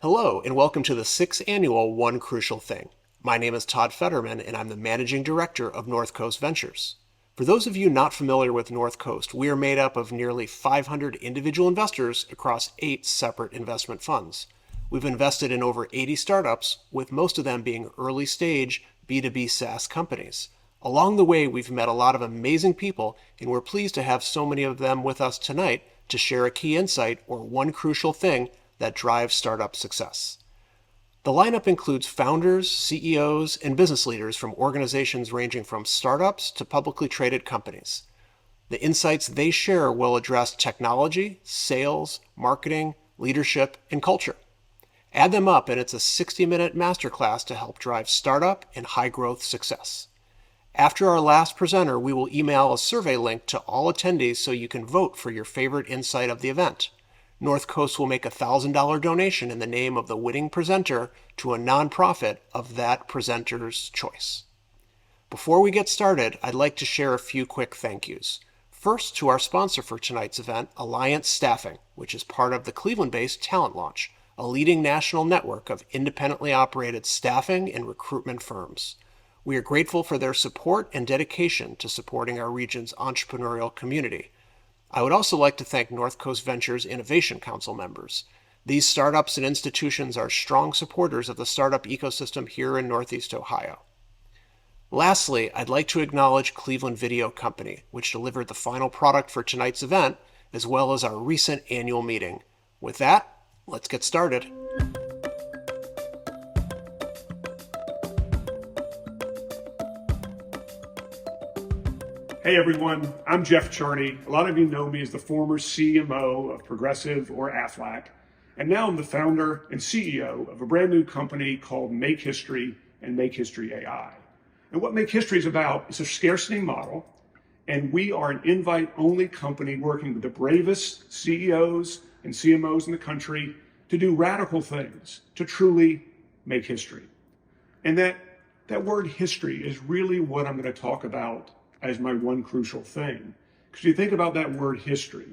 Hello, and welcome to the 6th annual One Crucial Thing. My name is Todd Fetterman, and I'm the Managing Director of North Coast Ventures. For those of you not familiar with North Coast, we are made up of nearly 500 individual investors across 8 separate investment funds. We've invested in over 80 startups, with most of them being early-stage B2B SaaS companies. Along the way, we've met a lot of amazing people, and we're pleased to have so many of them with us tonight to share a key insight or one crucial thing that drives startup success. The lineup includes founders, CEOs, and business leaders from organizations ranging from startups to publicly traded companies. The insights they share will address technology, sales, marketing, leadership, and culture. Add them up, and it's a 60-minute masterclass to help drive startup and high-growth success. After our last presenter, we will email a survey link to all attendees so you can vote for your favorite insight of the event. North Coast will make a $1,000 donation in the name of the winning presenter to a nonprofit of that presenter's choice. Before we get started, I'd like to share a few quick thank yous. First, to our sponsor for tonight's event, Alliance Staffing, which is part of the Cleveland-based Talent Launch, a leading national network of independently operated staffing and recruitment firms. We are grateful for their support and dedication to supporting our region's entrepreneurial community. I would also like to thank North Coast Ventures Innovation Council members. These startups and institutions are strong supporters of the startup ecosystem here in Northeast Ohio. Lastly, I'd like to acknowledge Cleveland Video Company, which delivered the final product for tonight's event, as well as our recent annual meeting. With that, let's get started. Hey everyone, I'm Jeff Charney. A lot of you know me as the former CMO of Progressive or Aflac, and now I'm the founder and CEO of a brand new company called MKHSTRY and MKHSTRY AI. And what MKHSTRY is about is a scarcity model, and we are an invite-only company working with the bravest CEOs and CMOs in the country to do radical things, to truly make history. And that word history is really what I'm going to talk about as my one crucial thing. Because you think about that word history,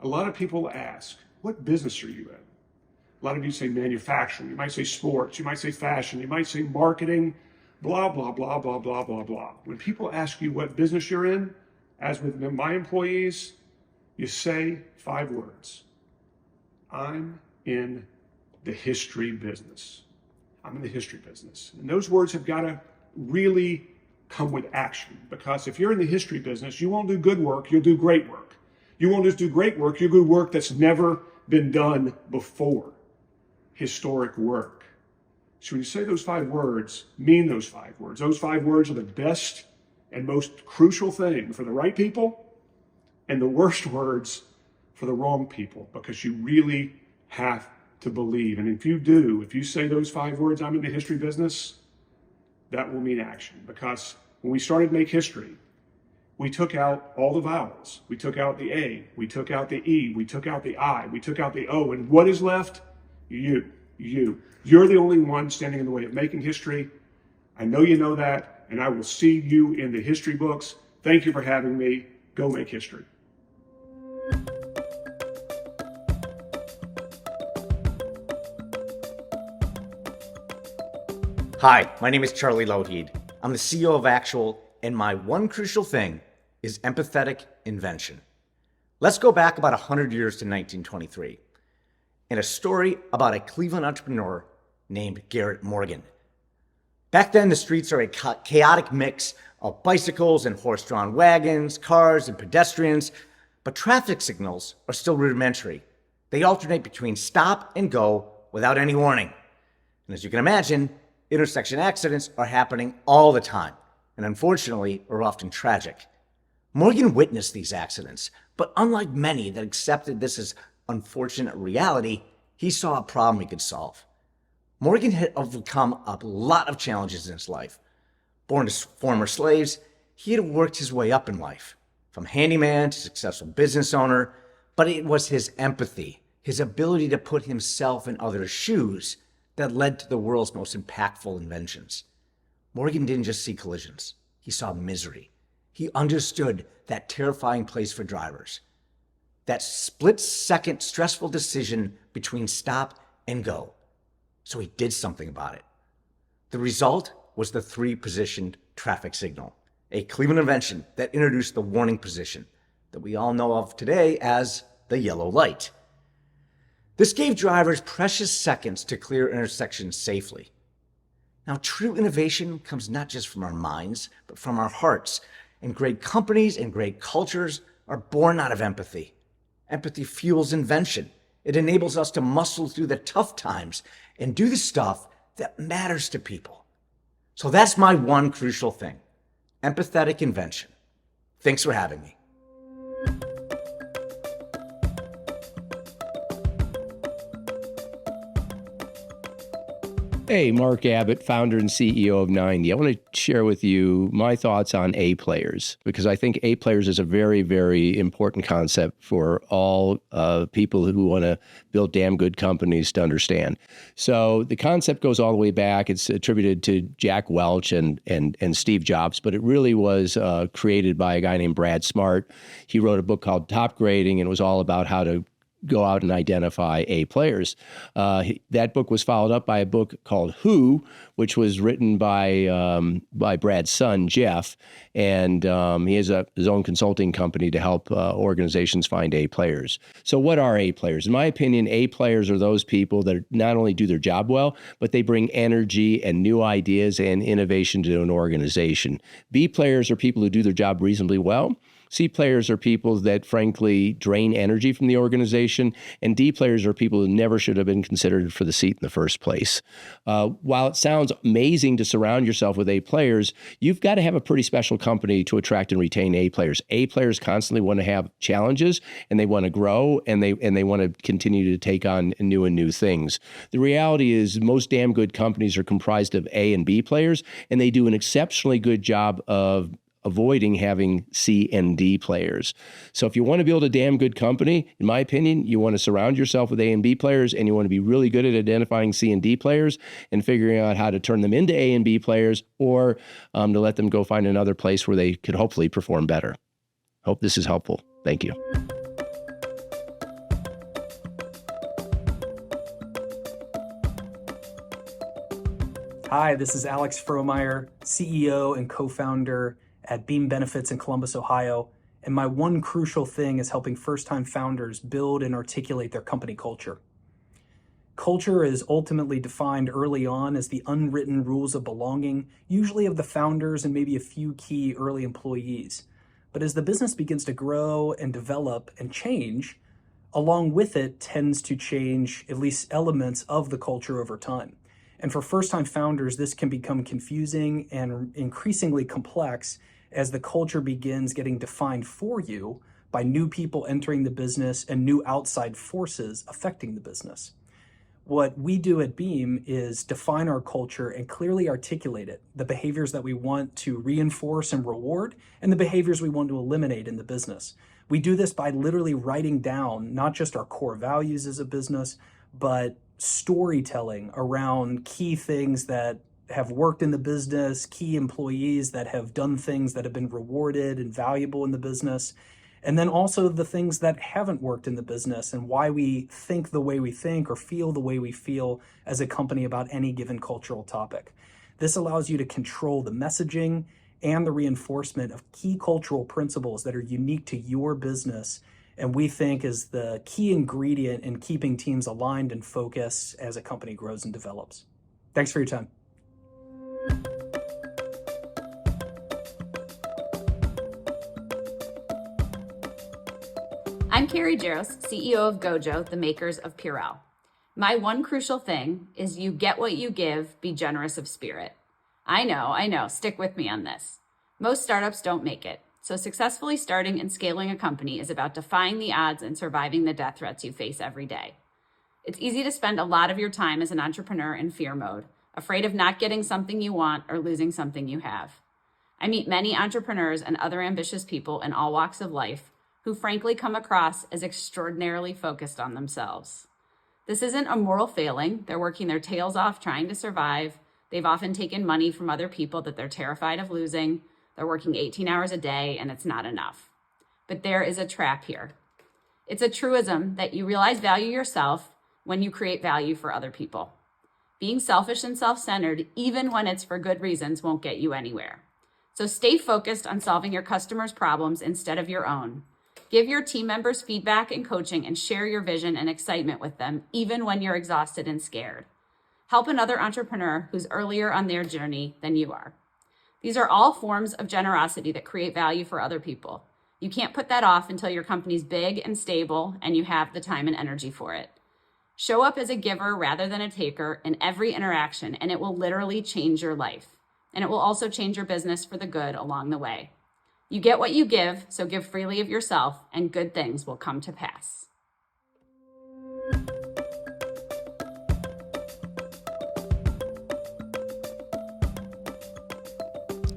a lot of people ask, what business are you in? A lot of you say manufacturing, you might say sports, you might say fashion, you might say marketing, blah, blah, blah, blah, blah, blah, blah. When people ask you what business you're in, as with my employees, you say 5 words. I'm in the history business. I'm in the history business. And those words have got to really come with action, because if you're in the history business, you won't do good work, you'll do great work. You won't just do great work, you'll do work that's never been done before. Historic work. So when you say those 5 words, mean those 5 words. Those 5 words are the best and most crucial thing for the right people and the worst words for the wrong people, because you really have to believe. And if you say those 5 words, I'm in the history business, that will mean action. Because when we started MKHSTRY, we took out all the vowels. We took out the A, we took out the E, we took out the I, we took out the O, and what is left? You. You're the only one standing in the way of making history. I know you know that, and I will see you in the history books. Thank you for having me. Go make history. Hi, my name is Charlie Lougheed. I'm the CEO of Actual, and my one crucial thing is empathetic invention. Let's go back about 100 years to 1923, and a story about a Cleveland entrepreneur named Garrett Morgan. Back then, the streets are a chaotic mix of bicycles and horse-drawn wagons, cars and pedestrians, but traffic signals are still rudimentary. They alternate between stop and go without any warning. And as you can imagine, intersection accidents are happening all the time, and unfortunately are often tragic. Morgan witnessed these accidents, but unlike many that accepted this as unfortunate reality, he saw a problem he could solve. Morgan had overcome a lot of challenges in his life. Born to former slaves, he had worked his way up in life, from handyman to successful business owner, but it was his empathy, his ability to put himself in others' shoes, that led to the world's most impactful inventions. Morgan didn't just see collisions, he saw misery. He understood that terrifying place for drivers. That split-second stressful decision between stop and go. So he did something about it. The result was the 3-positioned traffic signal, a Cleveland invention that introduced the warning position that we all know of today as the yellow light. This gave drivers precious seconds to clear intersections safely. Now, true innovation comes not just from our minds, but from our hearts. And great companies and great cultures are born out of empathy. Empathy fuels invention. It enables us to muscle through the tough times and do the stuff that matters to people. So that's my one crucial thing, empathetic invention. Thanks for having me. Hey, Mark Abbott, founder and CEO of 90. I want to share with you my thoughts on A players, because I think A players is a very, very important concept for all people who want to build damn good companies to understand. So the concept goes all the way back. It's attributed to Jack Welch and Steve Jobs, but it really was created by a guy named Brad Smart. He wrote a book called Top Grading, and it was all about how to go out and identify A players. That book was followed up by a book called Who, which was written by Brad's son, Jeff, and he has his own consulting company to help organizations find A players. So what are A players? In my opinion, A players are those people that not only do their job well, but they bring energy and new ideas and innovation to an organization. B players are people who do their job reasonably well. C players are people that, frankly, drain energy from the organization, and D players are people who never should have been considered for the seat in the first place. While it sounds amazing to surround yourself with A players, you've got to have a pretty special company to attract and retain A players. A players constantly want to have challenges, and they want to grow, and they want to continue to take on new things. The reality is most damn good companies are comprised of A and B players, and they do an exceptionally good job of avoiding having C and D players. So if you want to build a damn good company, in my opinion, you want to surround yourself with A and B players, and you want to be really good at identifying C and D players and figuring out how to turn them into A and B players, or to let them go find another place where they could hopefully perform better. Hope this is helpful. Thank you. Hi, this is Alex Frommeyer, CEO and co-founder at Beam Benefits in Columbus, Ohio. And my one crucial thing is helping first-time founders build and articulate their company culture. Culture is ultimately defined early on as the unwritten rules of belonging, usually of the founders and maybe a few key early employees. But as the business begins to grow and develop and change, along with it tends to change at least elements of the culture over time. And for first-time founders, this can become confusing and increasingly complex as the culture begins getting defined for you by new people entering the business and new outside forces affecting the business. What we do at Beam is define our culture and clearly articulate it, the behaviors that we want to reinforce and reward, and the behaviors we want to eliminate in the business. We do this by literally writing down not just our core values as a business, but storytelling around key things that have worked in the business, key employees that have done things that have been rewarded and valuable in the business, and then also the things that haven't worked in the business and why we think the way we think or feel the way we feel as a company about any given cultural topic. This allows you to control the messaging and the reinforcement of key cultural principles that are unique to your business, and we think is the key ingredient in keeping teams aligned and focused as a company grows and develops. Thanks for your time. I'm Carey, Jaros, CEO of GOJO, the makers of Purell. My one crucial thing is you get what you give, be generous of spirit. I know, stick with me on this. Most startups don't make it, so successfully starting and scaling a company is about defying the odds and surviving the death threats you face every day. It's easy to spend a lot of your time as an entrepreneur in fear mode, afraid of not getting something you want or losing something you have. I meet many entrepreneurs and other ambitious people in all walks of life who frankly come across as extraordinarily focused on themselves. This isn't a moral failing. They're working their tails off trying to survive. They've often taken money from other people that they're terrified of losing. They're working 18 hours a day and it's not enough. But there is a trap here. It's a truism that you realize value yourself when you create value for other people. Being selfish and self-centered, even when it's for good reasons, won't get you anywhere. So stay focused on solving your customers' problems instead of your own. Give your team members feedback and coaching and share your vision and excitement with them, even when you're exhausted and scared. Help another entrepreneur who's earlier on their journey than you are. These are all forms of generosity that create value for other people. You can't put that off until your company's big and stable and you have the time and energy for it. Show up as a giver rather than a taker in every interaction, and it will literally change your life. And it will also change your business for the good along the way. You get what you give, so give freely of yourself, and good things will come to pass.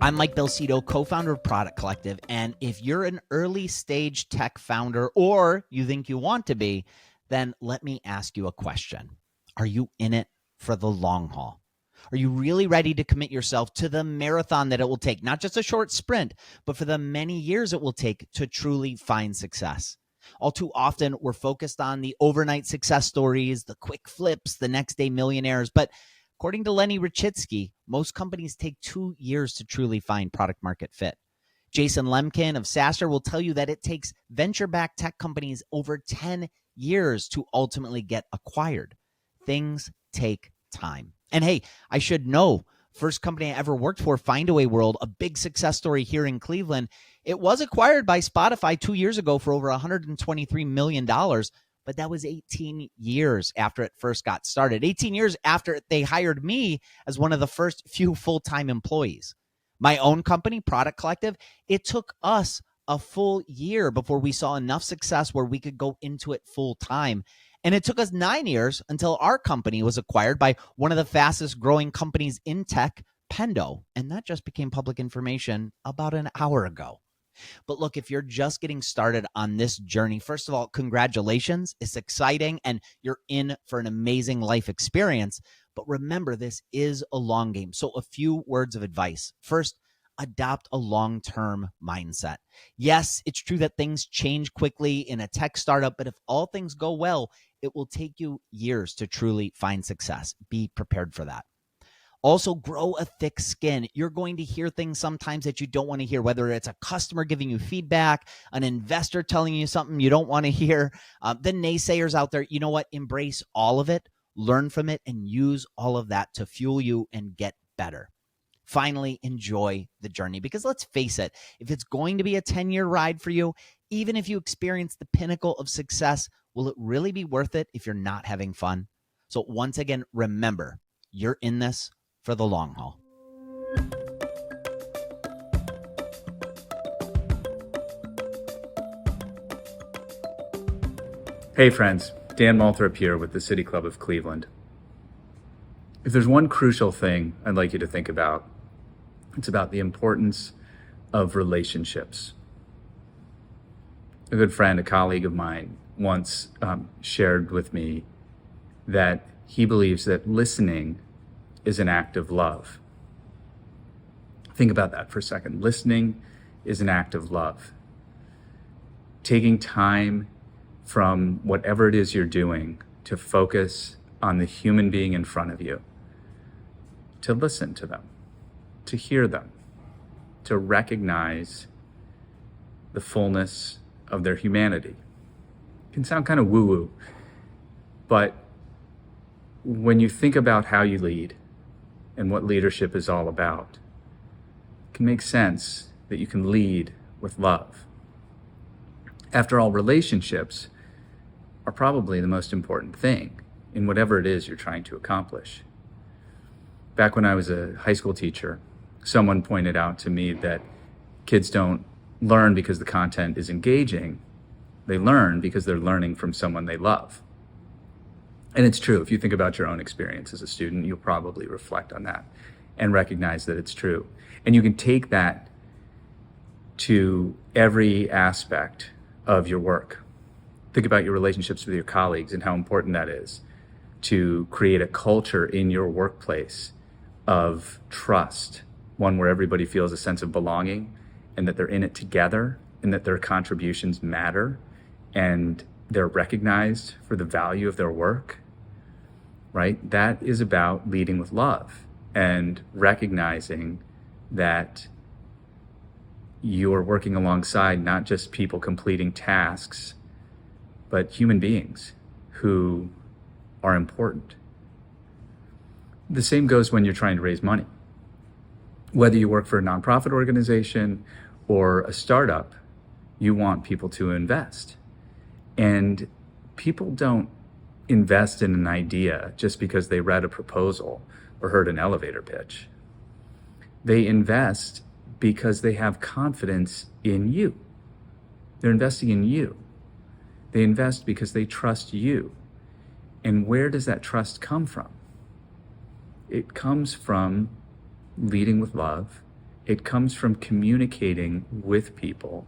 I'm Mike Belsito, co-founder of Product Collective, and if you're an early stage tech founder or you think you want to be, then let me ask you a question. Are you in it for the long haul? Are you really ready to commit yourself to the marathon that it will take, not just a short sprint, but for the many years it will take to truly find success? All too often, we're focused on the overnight success stories, the quick flips, the next day millionaires. But according to Lenny Rachitsky, most companies take 2 years to truly find product market fit. Jason Lemkin of Sasser will tell you that it takes venture-backed tech companies over 10 years to ultimately get acquired. Things take time. And hey, I should know, first company I ever worked for, Findaway World, a big success story here in Cleveland. It was acquired by Spotify 2 years ago for over $123 million, but that was 18 years after it first got started, 18 years after they hired me as one of the first few full-time employees. My own company, Product Collective, it took us a full year before we saw enough success where we could go into it full time. And it took us 9 years until our company was acquired by one of the fastest growing companies in tech, Pendo. And that just became public information about an hour ago. But look, if you're just getting started on this journey, first of all, congratulations. It's exciting and you're in for an amazing life experience. But remember, this is a long game. So a few words of advice. First, adopt a long-term mindset. Yes, it's true that things change quickly in a tech startup, but if all things go well, it will take you years to truly find success. Be prepared for that. Also, grow a thick skin. You're going to hear things sometimes that you don't want to hear, whether it's a customer giving you feedback, an investor telling you something you don't want to hear, the naysayers out there. You know what? Embrace all of it, learn from it, and use all of that to fuel you and get better. Finally, enjoy the journey, because let's face it, if it's going to be a 10-year ride for you, even if you experience the pinnacle of success, will it really be worth it if you're not having fun? So once again, remember, you're in this for the long haul. Hey friends, Dan Moulthrop here with the City Club of Cleveland. If there's one crucial thing I'd like you to think about, it's about the importance of relationships. A good friend, a colleague of mine, once shared with me that he believes that listening is an act of love. Think about that for a second. Listening is an act of love. Taking time from whatever it is you're doing to focus on the human being in front of you, to listen to them, to hear them, to recognize the fullness of their humanity. It can sound kind of woo-woo, but when you think about how you lead and what leadership is all about, it can make sense that you can lead with love. After all, relationships are probably the most important thing in whatever it is you're trying to accomplish. Back when I was a high school teacher, someone pointed out to me that kids don't learn because the content is engaging. They learn because they're learning from someone they love. And it's true. If you think about your own experience as a student, you'll probably reflect on that and recognize that it's true. And you can take that to every aspect of your work. Think about your relationships with your colleagues and how important that is to create a culture in your workplace of trust, one where everybody feels a sense of belonging and that they're in it together and that their contributions matter and they're recognized for the value of their work right? That is about leading with love and recognizing that you're working alongside not just people completing tasks, but human beings who are important. The same goes when you're trying to raise money. Whether you work for a nonprofit organization or a startup, you want people to invest. And people don't invest in an idea just because they read a proposal or heard an elevator pitch. They invest because they have confidence in you. They're investing in you. They invest because they trust you. And where does that trust come from? It comes from leading with love. It comes from communicating with people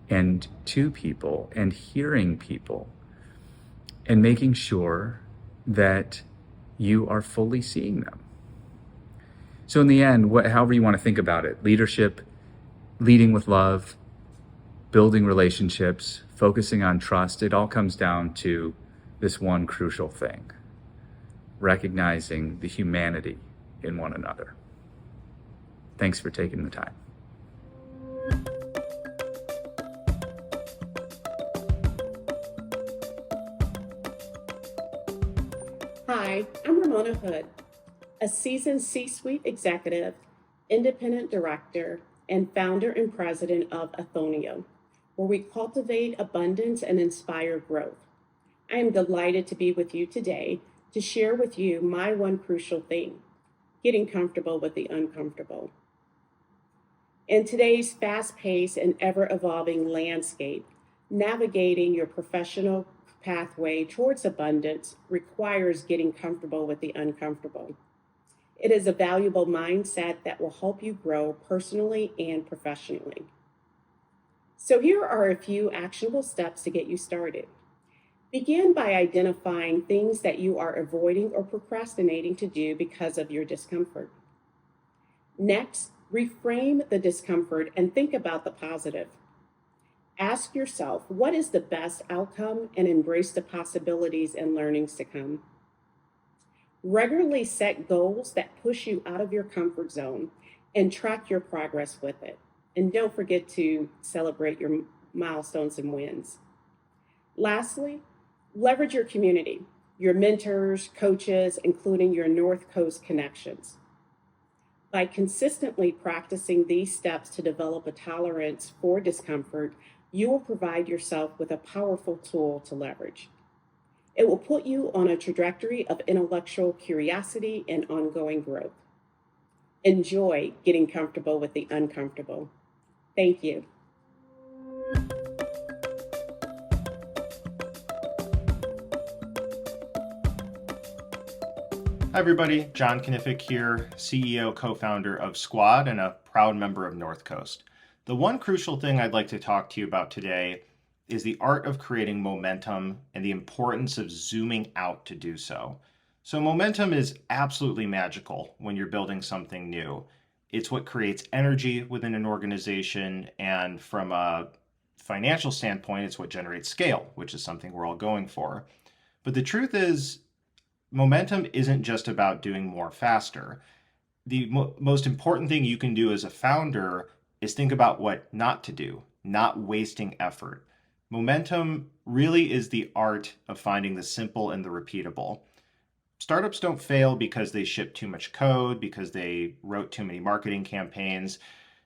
and to people and hearing people and making sure that you are fully seeing them. So in the end, however you want to think about it, leadership, leading with love, building relationships, focusing on trust, it all comes down to this one crucial thing: recognizing the humanity in one another. Thanks for taking the time. Hi, I'm Ramona Hood, a seasoned C-suite executive, independent director, and founder and president of Athonio, where we cultivate abundance and inspire growth. I am delighted to be with you today to share with you my one crucial thing: getting comfortable with the uncomfortable. In today's fast-paced and ever-evolving landscape, navigating your professional pathway towards abundance requires getting comfortable with the uncomfortable. It is a valuable mindset that will help you grow personally and professionally. So here are a few actionable steps to get you started. Begin by identifying things that you are avoiding or procrastinating to do because of your discomfort. Next, reframe the discomfort and think about the positive. Ask yourself, what is the best outcome, and embrace the possibilities and learnings to come. Regularly set goals that push you out of your comfort zone and track your progress with it. And don't forget to celebrate your milestones and wins. Lastly, leverage your community, your mentors, coaches, including your North Coast connections. By consistently practicing these steps to develop a tolerance for discomfort, you will provide yourself with a powerful tool to leverage. It will put you on a trajectory of intellectual curiosity and ongoing growth. Enjoy getting comfortable with the uncomfortable. Thank you. Hi everybody, John Knific here, CEO, co-founder of Squad and a proud member of North Coast. The one crucial thing I'd like to talk to you about today is the art of creating momentum and the importance of zooming out to do so. So momentum is absolutely magical when you're building something new. It's what creates energy within an organization, and from a financial standpoint, it's what generates scale, which is something we're all going for. But the truth is, momentum isn't just about doing more faster. The most important thing you can do as a founder is think about what not to do, not wasting effort. Momentum really is the art of finding the simple and the repeatable. Startups don't fail because they ship too much code, because they wrote too many marketing campaigns.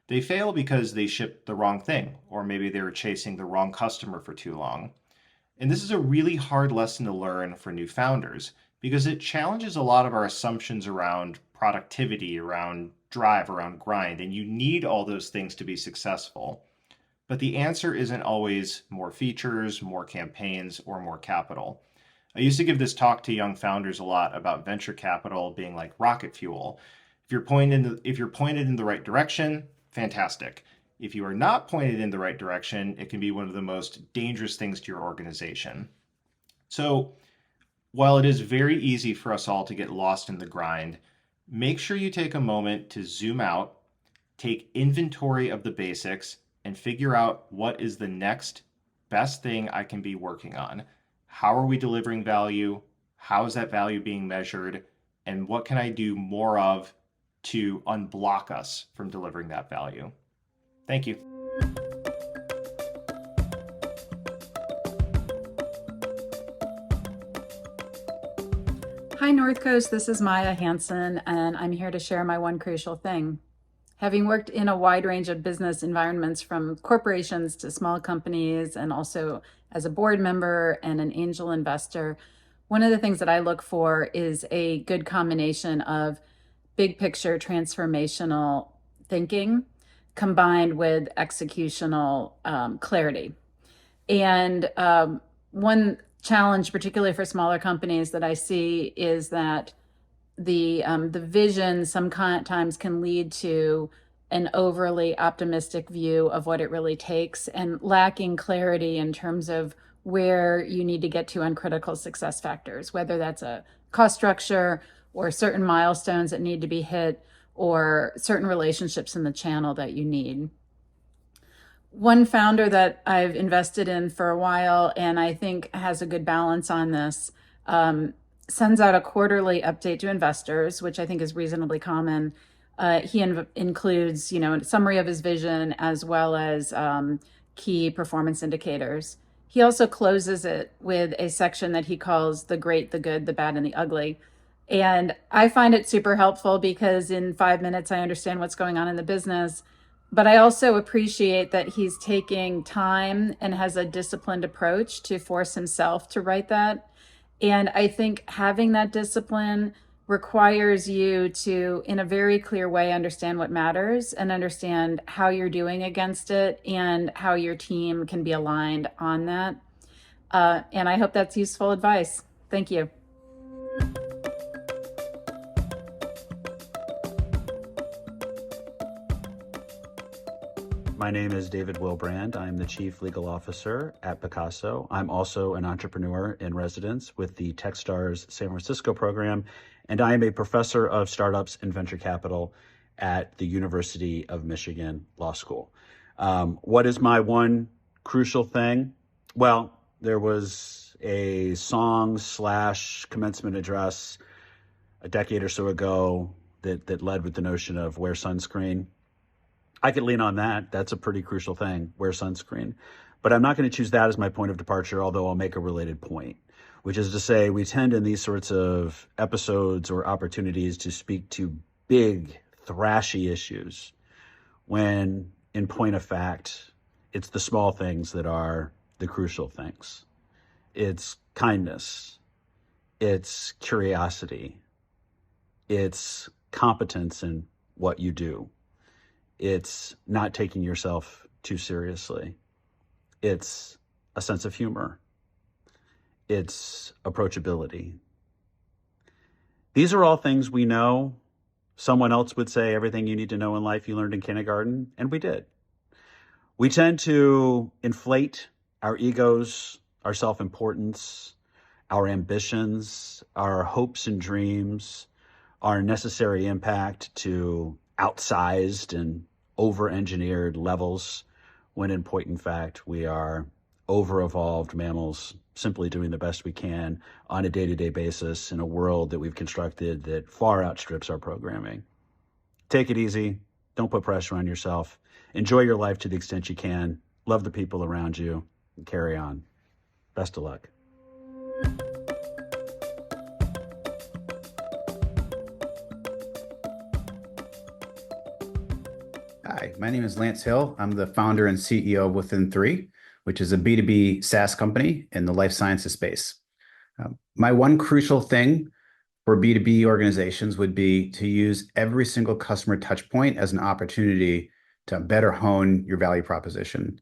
They fail because they shipped the wrong thing, or maybe they were chasing the wrong customer for too long. And this is a really hard lesson to learn for new founders, because it challenges a lot of our assumptions around productivity, around drive, around grind, and you need all those things to be successful. But the answer isn't always more features, more campaigns, or more capital. I used to give this talk to young founders a lot about venture capital being like rocket fuel. If you're pointed in the right direction, fantastic. If you are not pointed in the right direction, it can be one of the most dangerous things to your organization. So, while it is very easy for us all to get lost in the grind, make sure you take a moment to zoom out, take inventory of the basics, and figure out what is the next best thing I can be working on. How are we delivering value? How is that value being measured? And what can I do more of to unblock us from delivering that value? Thank you. Hi, North Coast. This is Maia Hansen, and I'm here to share my one crucial thing. Having worked in a wide range of business environments from corporations to small companies, and also as a board member and an angel investor, one of the things that I look for is a good combination of big picture transformational thinking combined with executional clarity. And one challenge, particularly for smaller companies, that I see is that the vision sometimes can lead to an overly optimistic view of what it really takes, and lacking clarity in terms of where you need to get to on critical success factors, whether that's a cost structure or certain milestones that need to be hit or certain relationships in the channel that you need. One founder that I've invested in for a while, and I think has a good balance on this, sends out a quarterly update to investors, which I think is reasonably common. He includes, a summary of his vision as well as key performance indicators. He also closes it with a section that he calls the great, the good, the bad, and the ugly. And I find it super helpful because in 5 minutes, I understand what's going on in the business. But I also appreciate that he's taking time and has a disciplined approach to force himself to write that. And I think having that discipline requires you to, in a very clear way, understand what matters and understand how you're doing against it and how your team can be aligned on that. And I hope that's useful advice. Thank you. My name is David Willbrand. I'm the Chief Legal Officer at Pacaso. I'm also an entrepreneur in residence with the Techstars San Francisco program, and I am a professor of startups and venture capital at the University of Michigan Law School. What is my one crucial thing? Well, there was a song/commencement address a decade or so ago that led with the notion of wear sunscreen. I could lean on that. That's a pretty crucial thing, wear sunscreen. But I'm not going to choose that as my point of departure, although I'll make a related point, which is to say we tend in these sorts of episodes or opportunities to speak to big, thrashy issues, when in point of fact, it's the small things that are the crucial things. It's kindness. It's curiosity. It's competence in what you do. It's not taking yourself too seriously. It's a sense of humor. It's approachability. These are all things we know. Someone else would say everything you need to know in life you learned in kindergarten, and we did. We tend to inflate our egos, our self-importance, our ambitions, our hopes and dreams, our necessary impact to outsized and over-engineered levels, when in point in fact we are over-evolved mammals simply doing the best we can on a day-to-day basis in a world that we've constructed that far outstrips our programming. Take it easy. Don't put pressure on yourself. Enjoy your life to the extent you can. Love the people around you and carry on. Best of luck. Hi, my name is Lance Hill. I'm the founder and CEO of Within3, which is a B2B SaaS company in the life sciences space. My one crucial thing for B2B organizations would be to use every single customer touch point as an opportunity to better hone your value proposition.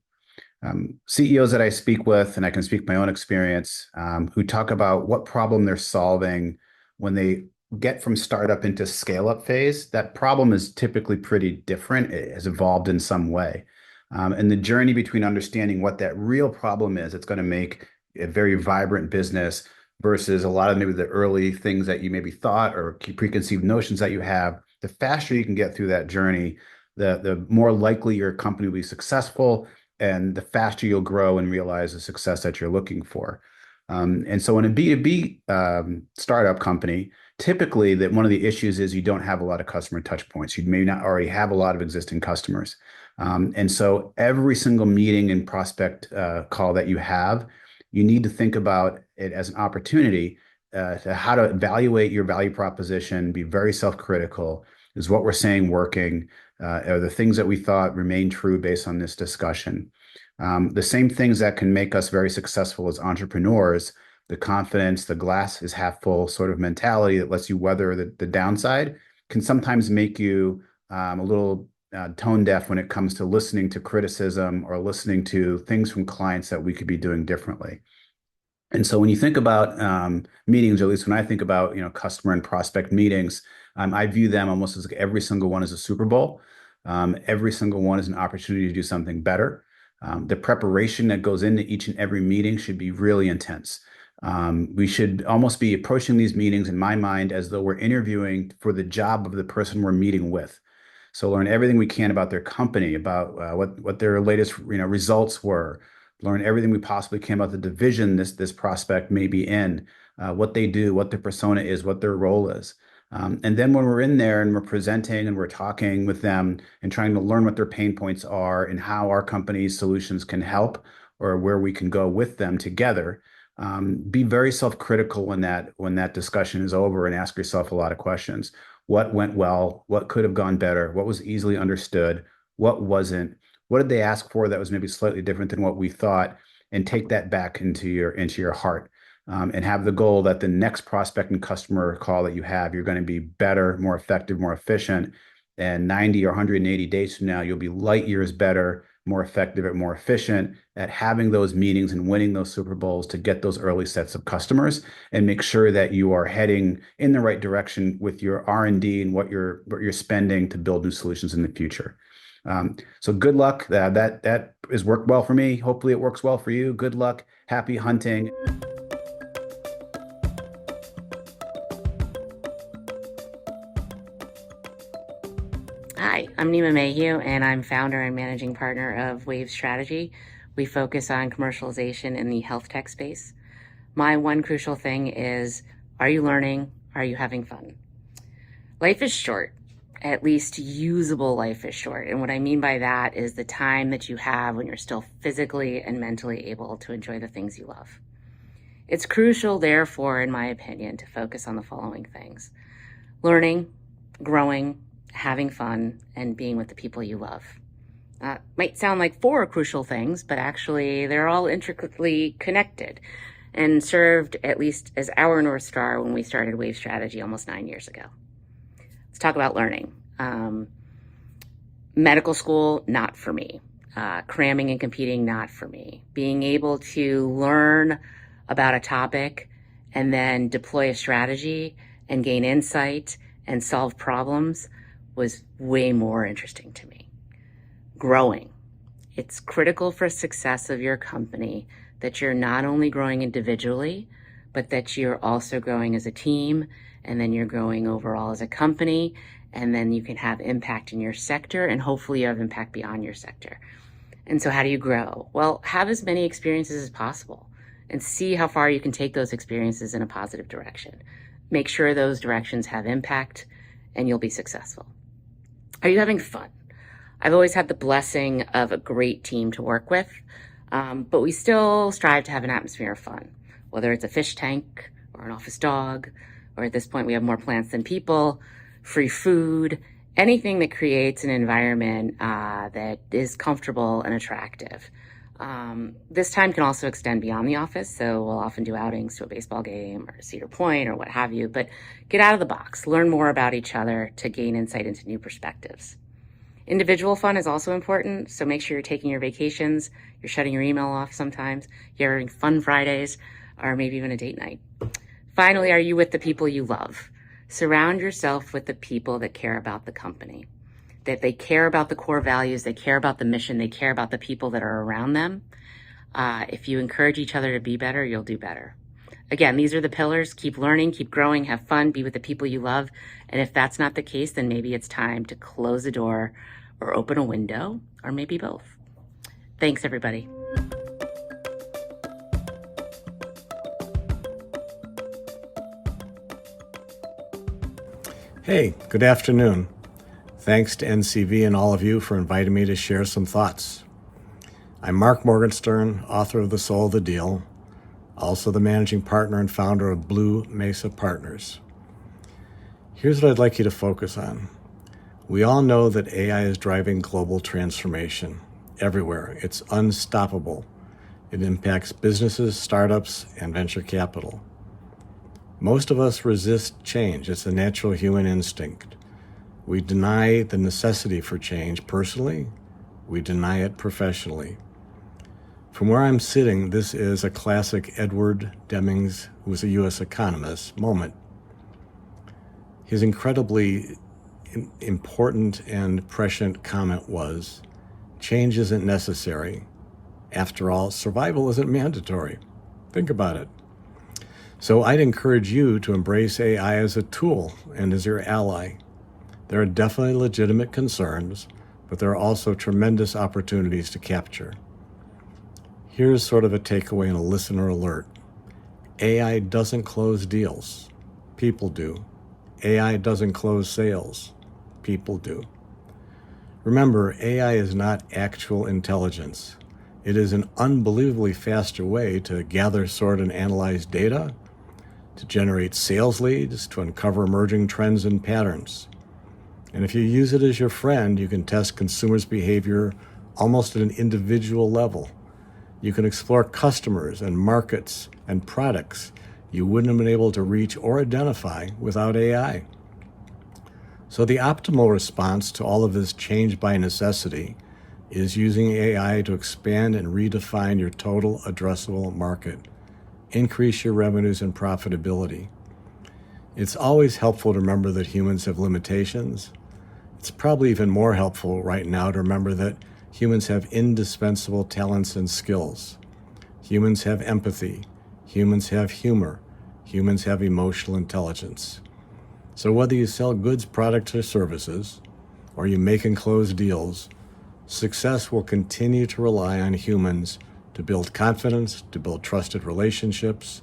CEOs that I speak with, and I can speak my own experience, who talk about what problem they're solving when they get from startup into scale-up phase, that problem is typically pretty different. It has evolved in some way. And the journey between understanding what that real problem is, it's going to make a very vibrant business versus a lot of maybe the early things that you maybe thought or preconceived notions that you have. The faster you can get through that journey, the more likely your company will be successful, and the faster you'll grow and realize the success that you're looking for. And so in a B2B startup company, typically that one of the issues is you don't have a lot of customer touch points. You may not already have a lot of existing customers. And so every single meeting and prospect call that you have, you need to think about it as an opportunity to how to evaluate your value proposition, be very self-critical. Is what we're saying working? Are the things that we thought remain true based on this discussion? The same things that can make us very successful as entrepreneurs, the confidence, the glass is half full sort of mentality that lets you weather the downside, can sometimes make you a little tone deaf when it comes to listening to criticism or listening to things from clients that we could be doing differently. And so when you think about meetings, or at least when I think about customer and prospect meetings, I view them almost as like every single one is a Super Bowl. Every single one is an opportunity to do something better. The preparation that goes into each and every meeting should be really intense. We should almost be approaching these meetings, in my mind, as though we're interviewing for the job of the person we're meeting with. So learn everything we can about their company, about what their latest results were. Learn everything we possibly can about the division this prospect may be in, what they do, what their persona is, what their role is. And then when we're in there and we're presenting and we're talking with them and trying to learn what their pain points are and how our company's solutions can help or where we can go with them together, be very self-critical when that discussion is over and ask yourself a lot of questions. What went well? What could have gone better? What was easily understood? What wasn't? What did they ask for that was maybe slightly different than what we thought? And take that back into your heart. And have the goal that the next prospect and customer call that you have, you're going to be better, more effective, more efficient. And 90 or 180 days from now, you'll be light years better, more effective, and more efficient at having those meetings and winning those Super Bowls to get those early sets of customers and make sure that you are heading in the right direction with your R&D and what you're spending to build new solutions in the future. So good luck. That has worked well for me. Hopefully it works well for you. Good luck. Happy hunting. Hi, I'm Neema Mayhugh, and I'm founder and managing partner of Wave Strategy. We focus on commercialization in the health tech space. My one crucial thing is, are you learning? Are you having fun? Life is short. At least usable life is short. And what I mean by that is the time that you have when you're still physically and mentally able to enjoy the things you love. It's crucial, therefore, in my opinion, to focus on the following things: learning, growing, having fun, and being with the people you love. Might sound like 4 crucial things, but actually they're all intricately connected and served at least as our North Star when we started Wave Strategy almost 9 years ago. Let's talk about learning. Medical school, not for me. Cramming and competing, not for me. Being able to learn about a topic and then deploy a strategy and gain insight and solve problems was way more interesting to me. Growing. It's critical for success of your company that you're not only growing individually, but that you're also growing as a team, and then you're growing overall as a company, and then you can have impact in your sector, and hopefully you have impact beyond your sector. And so how do you grow? Well, have as many experiences as possible and see how far you can take those experiences in a positive direction. Make sure those directions have impact, and you'll be successful. Are you having fun? I've always had the blessing of a great team to work with, but we still strive to have an atmosphere of fun, whether it's a fish tank or an office dog, or at this point we have more plants than people, free food, anything that creates an environment that is comfortable and attractive. This time can also extend beyond the office, so we'll often do outings to a baseball game or Cedar Point or what have you, but get out of the box, learn more about each other to gain insight into new perspectives. Individual fun is also important, so make sure you're taking your vacations, you're shutting your email off sometimes, you're having fun Fridays, or maybe even a date night. Finally, are you with the people you love? Surround yourself with the people that care about the company, that they care about the core values, they care about the mission, they care about the people that are around them. If you encourage each other to be better, you'll do better. Again, these are the pillars. Keep learning, keep growing, have fun, be with the people you love. And if that's not the case, then maybe it's time to close the door or open a window, or maybe both. Thanks, everybody. Hey, good afternoon. Thanks to NCV and all of you for inviting me to share some thoughts. I'm Mark Morgenstern, author of The Soul of the Deal, also the managing partner and founder of Blue Mesa Partners. Here's what I'd like you to focus on. We all know that AI is driving global transformation everywhere. It's unstoppable. It impacts businesses, startups, and venture capital. Most of us resist change. It's a natural human instinct. We deny the necessity for change personally. We deny it professionally. From where I'm sitting, this is a classic Edward Demings, who was a U.S. economist, moment. His incredibly important and prescient comment was, change isn't necessary. After all, survival isn't mandatory. Think about it. So I'd encourage you to embrace AI as a tool and as your ally. There are definitely legitimate concerns, but there are also tremendous opportunities to capture. Here's sort of a takeaway and a listener alert. AI doesn't close deals. People do. AI doesn't close sales. People do. Remember, AI is not actual intelligence. It is an unbelievably faster way to gather, sort, and analyze data, to generate sales leads, to uncover emerging trends and patterns. And if you use it as your friend, you can test consumers' behavior almost at an individual level. You can explore customers and markets and products you wouldn't have been able to reach or identify without AI. So the optimal response to all of this change by necessity is using AI to expand and redefine your total addressable market. Increase your revenues and profitability. It's always helpful to remember that humans have limitations. It's probably even more helpful right now to remember that humans have indispensable talents and skills. Humans have empathy. Humans have humor. Humans have emotional intelligence. So whether you sell goods, products, or services, or you make and close deals, success will continue to rely on humans to build confidence, to build trusted relationships,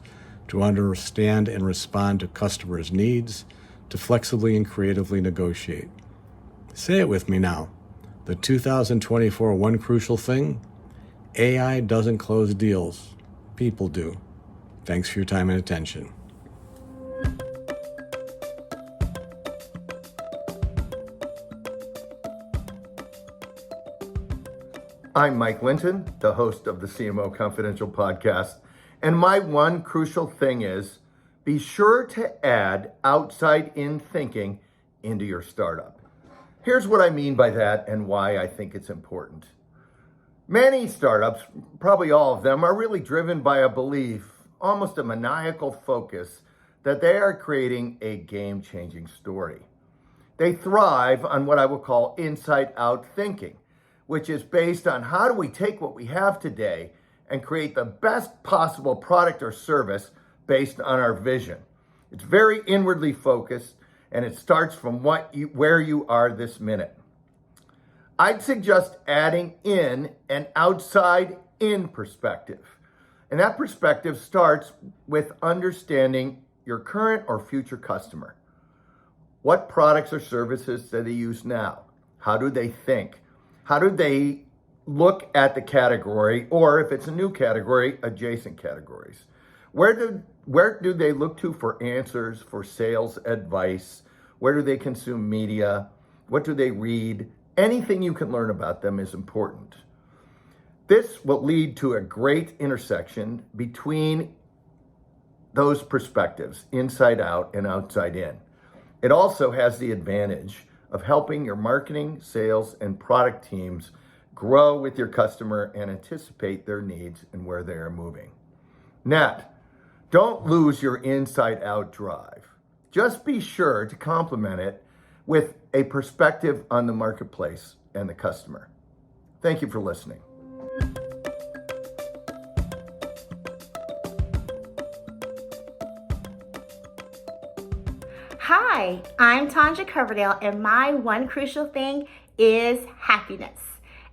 to understand and respond to customers' needs, to flexibly and creatively negotiate. Say it with me now. The 2024 one crucial thing, AI doesn't close deals. People do. Thanks for your time and attention. I'm Mike Linton, the host of the CMO Confidential podcast, and my one crucial thing is be sure to add outside-in thinking into your startup. Here's what I mean by that and why I think it's important. Many startups, probably all of them, are really driven by a belief, almost a maniacal focus, that they are creating a game-changing story. They thrive on what I will call inside-out thinking, which is based on how do we take what we have today and create the best possible product or service based on our vision. It's very inwardly focused, and it starts from where you are this minute. I'd suggest adding in an outside-in perspective. And that perspective starts with understanding your current or future customer. What products or services do they use now? How do they think? How do they look at the category, or if it's a new category, adjacent categories? Where do they look to for answers, for sales advice? Where do they consume media? What do they read? Anything you can learn about them is important. This will lead to a great intersection between those perspectives, inside out and outside in. It also has the advantage of helping your marketing, sales, and product teams grow with your customer and anticipate their needs and where they are moving. Net, don't lose your inside-out drive. Just be sure to complement it with a perspective on the marketplace and the customer. Thank you for listening. Hi, I'm Tanja Coverdale, and my one crucial thing is happiness.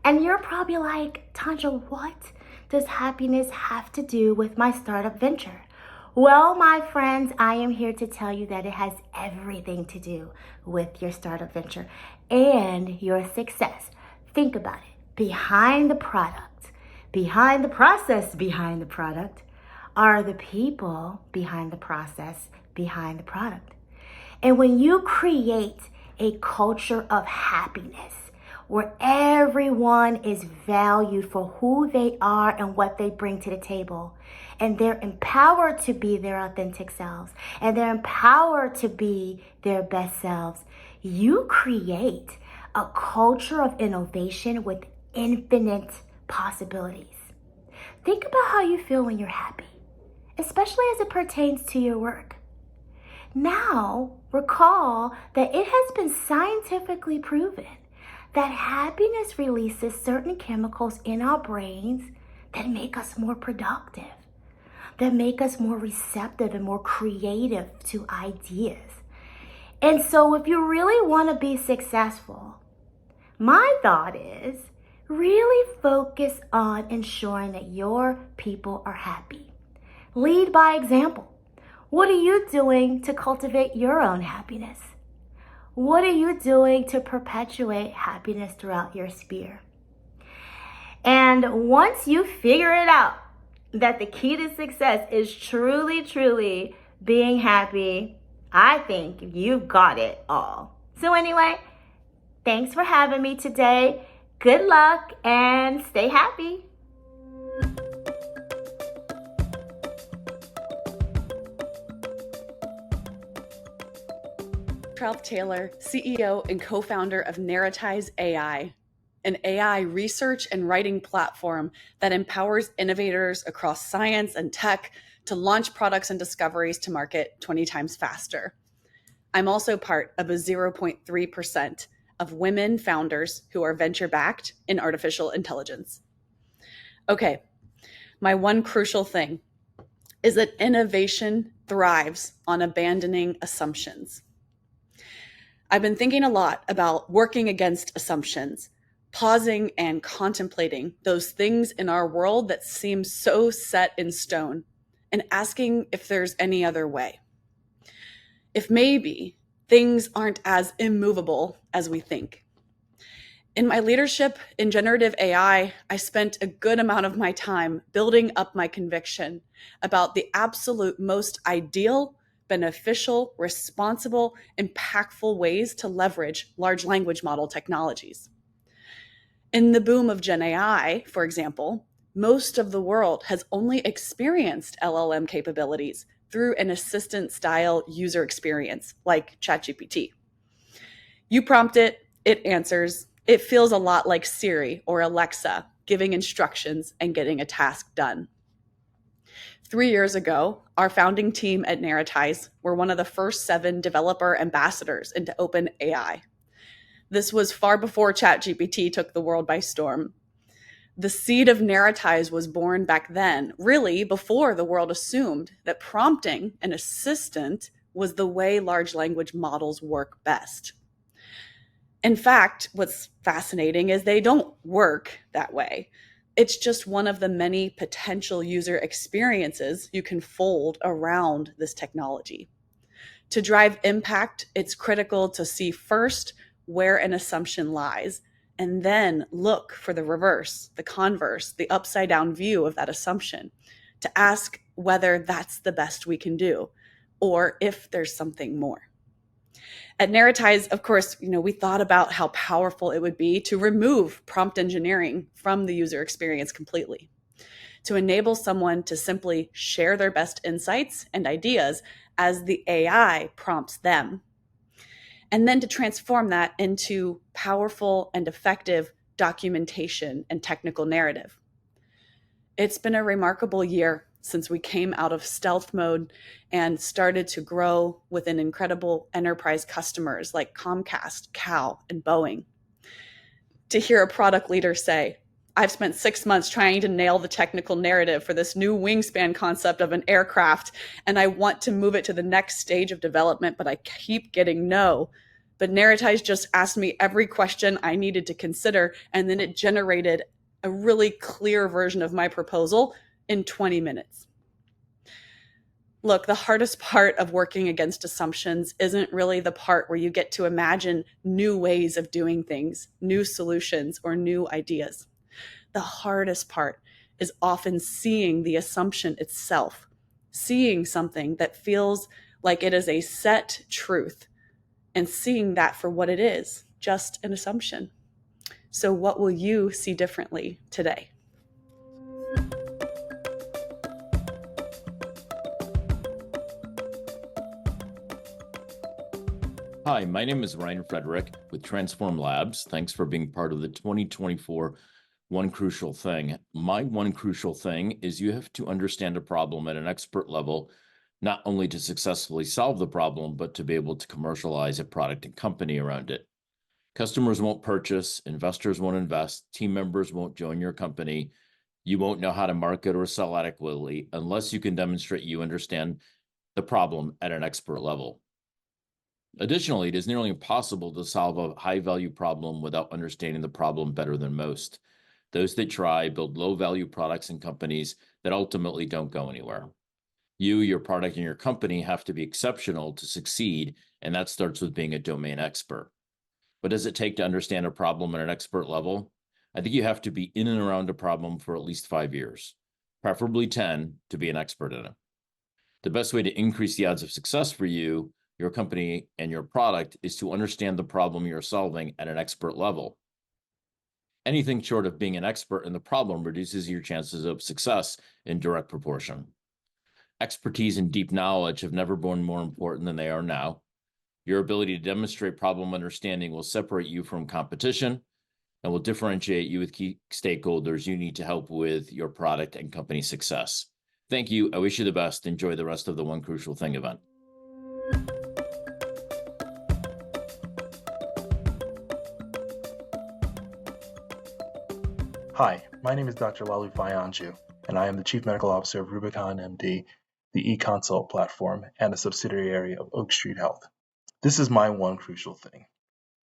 And you're probably like, Tanja, what does happiness have to do with my startup venture? Well, my friends, I am here to tell you that it has everything to do with your startup venture and your success. Think about it. Behind the product, behind the process behind the product, are the people behind the process behind the product. And when you create a culture of happiness, where everyone is valued for who they are and what they bring to the table, and they're empowered to be their authentic selves, and they're empowered to be their best selves, you create a culture of innovation with infinite possibilities. Think about how you feel when you're happy, especially as it pertains to your work. Now, recall that it has been scientifically proven that happiness releases certain chemicals in our brains that make us more productive, that make us more receptive and more creative to ideas. And so if you really want to be successful, my thought is really focus on ensuring that your people are happy. Lead by example. What are you doing to cultivate your own happiness? What are you doing to perpetuate happiness throughout your sphere? And once you figure it out, that the key to success is truly being happy, I think you've got it all. So anyway, thanks for having me today. Good luck and stay happy. Ralph Taylor, CEO and co-founder of Narratize AI, an AI research and writing platform that empowers innovators across science and tech to launch products and discoveries to market 20 times faster. I'm also part of a 0.3% of women founders who are venture-backed in artificial intelligence. Okay, my one crucial thing is that innovation thrives on abandoning assumptions. I've been thinking a lot about working against assumptions, pausing and contemplating those things in our world that seem so set in stone, and asking if there's any other way. If maybe things aren't as immovable as we think. In my leadership in generative AI, I spent a good amount of my time building up my conviction about the absolute most ideal, beneficial, responsible, impactful ways to leverage large language model technologies. In the boom of Gen AI, for example, most of the world has only experienced LLM capabilities through an assistant-style user experience like ChatGPT. You prompt it, it answers. It feels a lot like Siri or Alexa, giving instructions and getting a task done. 3 years ago, our founding team at Narratize were one of the first 7 developer ambassadors into OpenAI. This was far before ChatGPT took the world by storm. The seed of Narratize was born back then, really before the world assumed that prompting an assistant was the way large language models work best. In fact, what's fascinating is they don't work that way. It's just one of the many potential user experiences you can fold around this technology. To drive impact, it's critical to see first where an assumption lies, and then look for the reverse, the converse, the upside down view of that assumption, to ask whether that's the best we can do, or if there's something more. At Narratize, of course, we thought about how powerful it would be to remove prompt engineering from the user experience completely, to enable someone to simply share their best insights and ideas as the AI prompts them, and then to transform that into powerful and effective documentation and technical narrative. It's been a remarkable year since we came out of stealth mode and started to grow within incredible enterprise customers like Comcast, Cal, and Boeing. To hear a product leader say, I've spent 6 months trying to nail the technical narrative for this new wingspan concept of an aircraft, and I want to move it to the next stage of development, but I keep getting no. But Narratize just asked me every question I needed to consider, and then it generated a really clear version of my proposal in 20 minutes. Look, the hardest part of working against assumptions isn't really the part where you get to imagine new ways of doing things, new solutions, or new ideas. The hardest part is often seeing the assumption itself, seeing something that feels like it is a set truth, and seeing that for what it is, just an assumption. So, what will you see differently today? Hi, my name is Ryan Frederick with Transform Labs. Thanks for being part of the 2024 One Crucial Thing. My one crucial thing is you have to understand a problem at an expert level, not only to successfully solve the problem, but to be able to commercialize a product and company around it. Customers won't purchase, investors won't invest, team members won't join your company. You won't know how to market or sell adequately unless you can demonstrate you understand the problem at an expert level. Additionally, it is nearly impossible to solve a high-value problem without understanding the problem better than most. Those that try build low-value products and companies that ultimately don't go anywhere. You, your product, and your company have to be exceptional to succeed, and that starts with being a domain expert. What does it take to understand a problem at an expert level? I think you have to be in and around a problem for at least 5 years, preferably 10 to be an expert in it. The best way to increase the odds of success for you, your company, and your product is to understand the problem you're solving at an expert level. Anything short of being an expert in the problem reduces your chances of success in direct proportion. Expertise and deep knowledge have never been more important than they are now. Your ability to demonstrate problem understanding will separate you from competition and will differentiate you with key stakeholders you need to help with your product and company success. Thank you. I wish you the best. Enjoy the rest of the One Crucial Thing event. Hi, my name is Dr. Lalu Fayanju, and I am the Chief Medical Officer of Rubicon MD, the eConsult platform, and a subsidiary of Oak Street Health. This is my one crucial thing.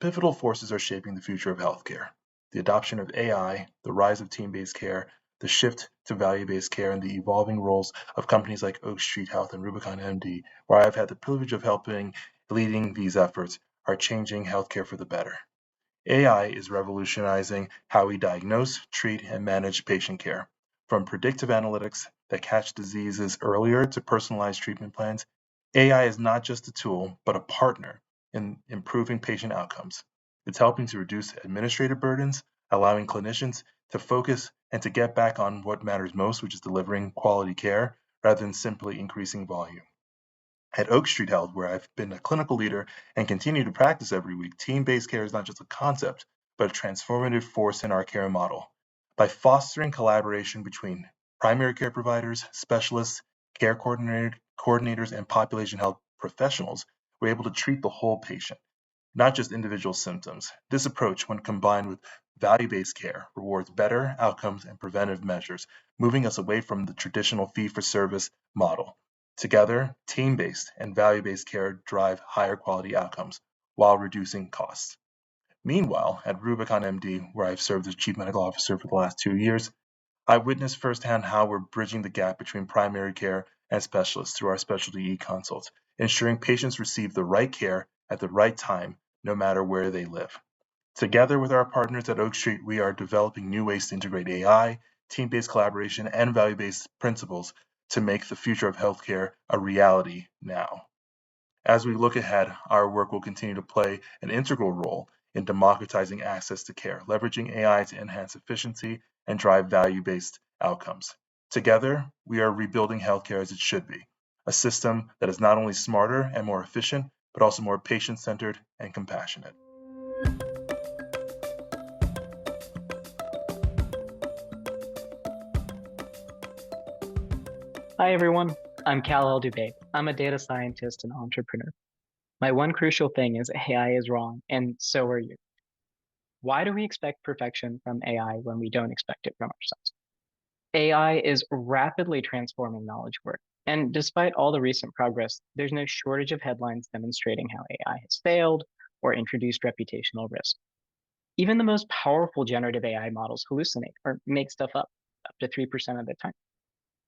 Pivotal forces are shaping the future of healthcare. The adoption of AI, the rise of team-based care, the shift to value-based care, and the evolving roles of companies like Oak Street Health and Rubicon MD, where I've had the privilege of leading these efforts, are changing healthcare for the better. AI is revolutionizing how we diagnose, treat, and manage patient care. From predictive analytics that catch diseases earlier to personalized treatment plans, AI is not just a tool, but a partner in improving patient outcomes. It's helping to reduce administrative burdens, allowing clinicians to focus and to get back on what matters most, which is delivering quality care, rather than simply increasing volume. At Oak Street Health, where I've been a clinical leader and continue to practice every week, team-based care is not just a concept, but a transformative force in our care model. By fostering collaboration between primary care providers, specialists, care coordinators, and population health professionals, we're able to treat the whole patient, not just individual symptoms. This approach, when combined with value-based care, rewards better outcomes and preventive measures, moving us away from the traditional fee-for-service model. Together, team-based and value-based care drive higher quality outcomes while reducing costs. Meanwhile, at Rubicon MD, where I've served as Chief Medical Officer for the last 2 years, I've witnessed firsthand how we're bridging the gap between primary care and specialists through our specialty e-consults, ensuring patients receive the right care at the right time, no matter where they live. Together with our partners at Oak Street, we are developing new ways to integrate AI, team-based collaboration, and value-based principles to make the future of healthcare a reality now. As we look ahead, our work will continue to play an integral role in democratizing access to care, leveraging AI to enhance efficiency and drive value-based outcomes. Together, we are rebuilding healthcare as it should be, a system that is not only smarter and more efficient, but also more patient-centered and compassionate. Hi everyone, I'm Cal Al-Dubaid. I'm a data scientist and entrepreneur. My one crucial thing is AI is wrong, and so are you. Why do we expect perfection from AI when we don't expect it from ourselves? AI is rapidly transforming knowledge work, and despite all the recent progress, there's no shortage of headlines demonstrating how AI has failed or introduced reputational risk. Even the most powerful generative AI models hallucinate or make stuff up to 3% of the time.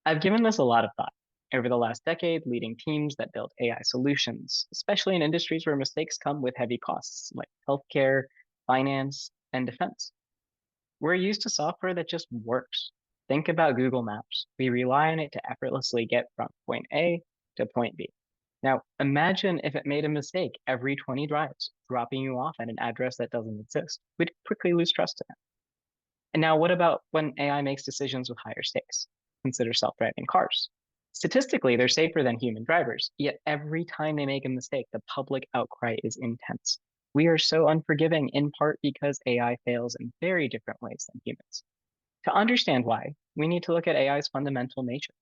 I've given this a lot of thought, over the last decade, leading teams that build AI solutions, especially in industries where mistakes come with heavy costs like healthcare, finance, and defense. We're used to software that just works. Think about Google Maps. We rely on it to effortlessly get from point A to point B. Now, imagine if it made a mistake every 20 drives, dropping you off at an address that doesn't exist. We'd quickly lose trust in it. And now, what about when AI makes decisions with higher stakes? Consider self-driving cars. Statistically, they're safer than human drivers, yet every time they make a mistake, the public outcry is intense. We are so unforgiving in part because AI fails in very different ways than humans. To understand why, we need to look at AI's fundamental nature.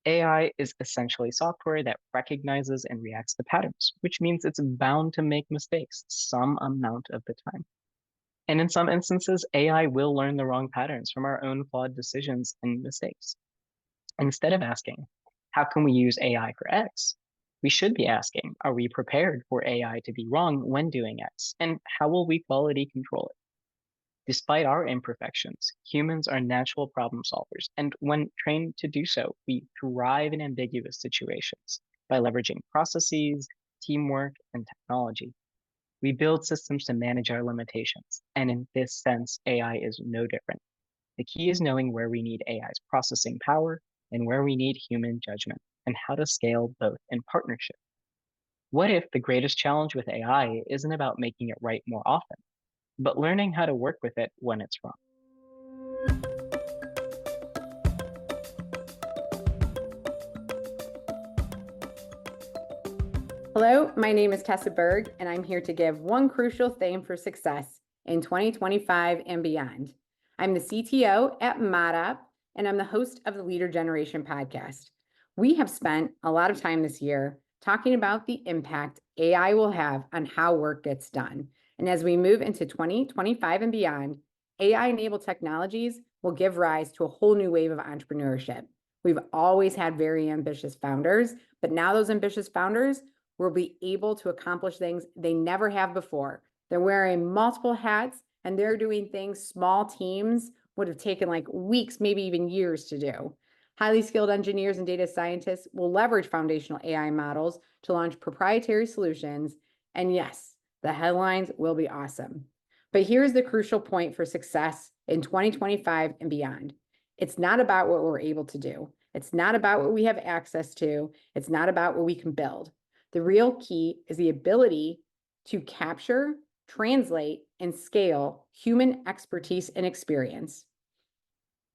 AI is essentially software that recognizes and reacts to patterns, which means it's bound to make mistakes some amount of the time. And in some instances, AI will learn the wrong patterns from our own flawed decisions and mistakes. Instead of asking, how can we use AI for X? We should be asking, are we prepared for AI to be wrong when doing X? And how will we quality control it? Despite our imperfections, humans are natural problem solvers. And when trained to do so, we thrive in ambiguous situations by leveraging processes, teamwork, and technology. We build systems to manage our limitations. And in this sense, AI is no different. The key is knowing where we need AI's processing power and where we need human judgment, and how to scale both in partnership. What if the greatest challenge with AI isn't about making it right more often, but learning how to work with it when it's wrong? Hello, my name is Tessa Berg, and I'm here to give one crucial thing for success in 2025 and beyond. I'm the CTO at Moulthrop, and I'm the host of the Leader Generation podcast. We have spent a lot of time this year talking about the impact AI will have on how work gets done. And as we move into 2025 and beyond, AI-enabled technologies will give rise to a whole new wave of entrepreneurship. We've always had very ambitious founders, but now those ambitious founders will be able to accomplish things they never have before. They're wearing multiple hats, and they're doing things small teams would have taken like weeks, maybe even years to do. Highly skilled engineers and data scientists will leverage foundational AI models to launch proprietary solutions. And yes, the headlines will be awesome. But here's the crucial point for success in 2025 and beyond. It's not about what we're able to do. It's not about what we have access to. It's not about what we can build. The real key is the ability to capture, translate, and scale human expertise and experience.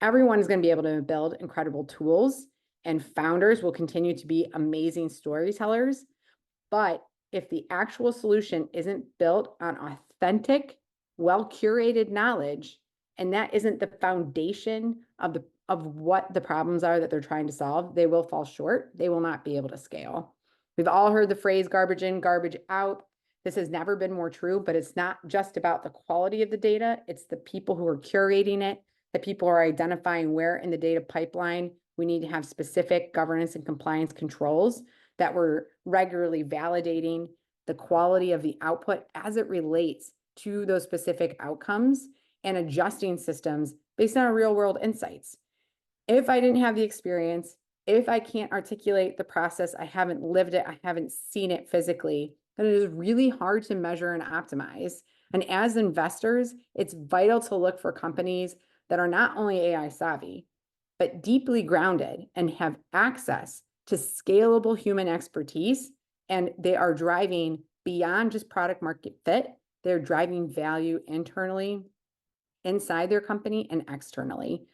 Everyone is going to be able to build incredible tools, and founders will continue to be amazing storytellers. But if the actual solution isn't built on authentic, well-curated knowledge, and that isn't the foundation of what the problems are that they're trying to solve, they will fall short. They will not be able to scale. We've all heard the phrase garbage in, garbage out. This has never been more true, but it's not just about the quality of the data. It's the people who are curating it, the people who are identifying where in the data pipeline we need to have specific governance and compliance controls, that we're regularly validating the quality of the output as it relates to those specific outcomes and adjusting systems based on real world insights. If I didn't have the experience, if I can't articulate the process, I haven't lived it, I haven't seen it physically, then it is really hard to measure and optimize. And as investors, it's vital to look for companies that are not only AI savvy, but deeply grounded and have access to scalable human expertise. And they are driving beyond just product market fit. They're driving value internally, inside their company, and externally.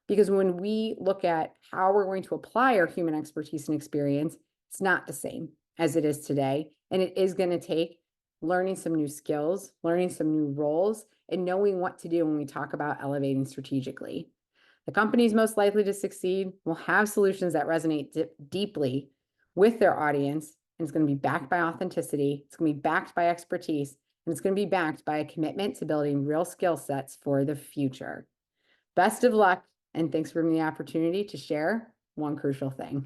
Because when we look at how we're going to apply our human expertise and experience, it's not the same as it is today. And it is going to take learning some new skills, learning some new roles, and knowing what to do when we talk about elevating strategically. The companies most likely to succeed will have solutions that resonate deeply with their audience, and it's going to be backed by authenticity, it's going to be backed by expertise, and it's going to be backed by a commitment to building real skill sets for the future. Best of luck, and thanks for the opportunity to share one crucial thing.